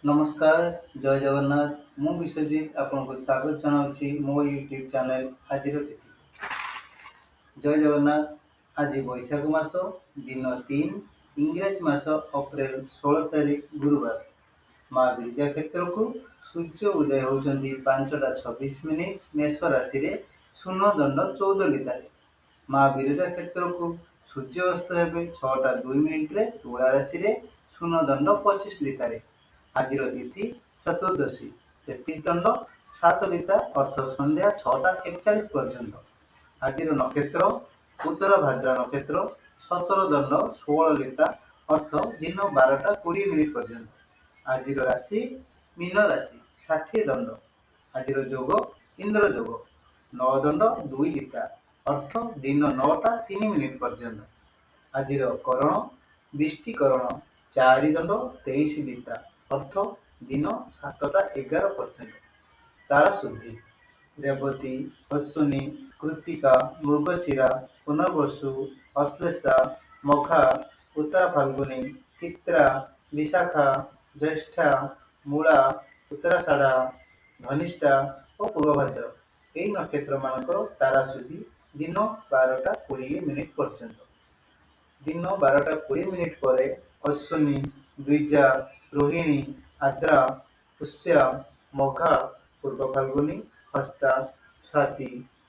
नमस्कार जय जगन्नाथ मु विश्वजीत आपको स्वागत जनावि मो यूट्यूब चैनल आज तिथि जय जगन्नाथ आज बैशाख मास दिन 3 इंग्राज मास अप्रैल 16 तारीख गुरुवार माँ गिरिजा क्षेत्र को सूर्य उदय होती 5:26 मेष राशि रे शून्य दंड 14 लितारे माँ गिरिजा क्षेत्र को सूर्य अस्त हे 6:02 तुला राशि रे शून्य दंड 25 लितारे आज तिथि चतुर्दशी 33 दंड 7 लिता अर्थ संध्या 6:41 पर्यंत आज नक्षत्र उत्तर भाद्रा नक्षत्र 17 दंड 16 लिता अर्थ दिन 12:20 पर्यंत आज राशि मीन राशि 60 दंड आज जोग इंद्र जोग 9 दंड 2 लिता अर्थ दिन 9:03 पर्यंत आज करण बिष्टिकरण 4 दंड 23 लिता अर्थ दिन 7:11 पर्यंत तारा शुद्धि रेवती अश्विनी कृत्तिका मृगशिरा पुनर्वसु अश्लेषा मघा उत्तरा फाल्गुनी चित्रा विशाखा ज्येष्ठा मूला उत्तराषाढ़ा धनिष्ठा और पूर्वभाद्र यही नक्षत्र मानकर तारा शुद्धि दिन 12:20 पर्यंत दिन 12:20 पर अश्विनी द्विजा रोहिणी आद्रा पुष्या मघा पूर्व फाल्गुनी हस्ता स्वाति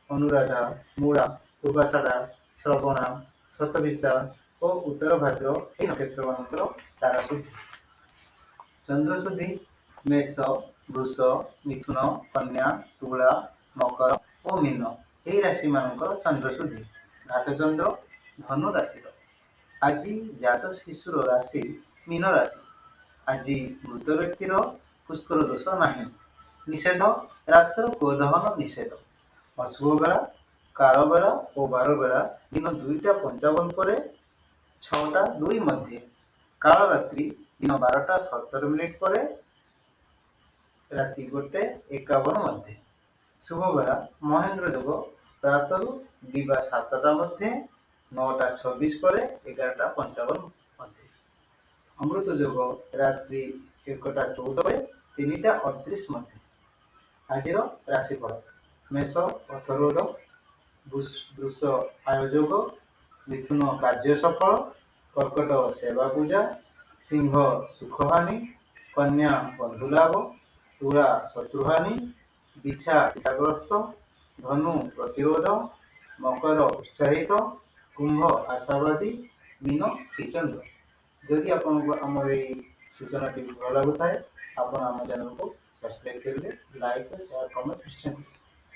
अनुराधा मूला पूर्वाषाढ़ा श्रवणा शतभिषा और उत्तर भाद्र ये नक्षत्र मान तारा शुद्धि चंद्र शुद्धि मेष वृष मिथुन कन्या तुला मकर और मीन यही राशि मान चंद्र शुद्धि घातचंद्र धनु राशि आज जात शिशुर राशि मीन राशि आज मृत व्यक्तिर पुष्कर दोष नहीं निषेध रात्र गोदहन निषेध अशुभ बेला काल बेला और 12 बेला दिन 2:55 पर 6:02 मध्य काल रात्रि दिन 12:17 पर राति 1:51 मध्य शुभ बेला महेंद्र जोग प्रातः दिवा 7टा मध्य 9:26 पर 11:55 मध्य अमृत जोग रात्रि 1:14 पर 3:38 मध्य आज राशिफल मेष अथर्वद वृष आयोजक मिथुन कार्य सफल कर्कट सेवा पूजा सिंह सुखहानि कन्या बंधुलाभ तुला शत्रुहानि बिछा पिटाग्रस्त धनु प्रतिरोध मकर उत्साहित कुंभ आशावादी मीन श्रीचंद्र जदि आपको आम सूचना भल लगुए आप चैनल को सब्सक्राइब करेंगे लाइक शेयर कमेंट निश्चय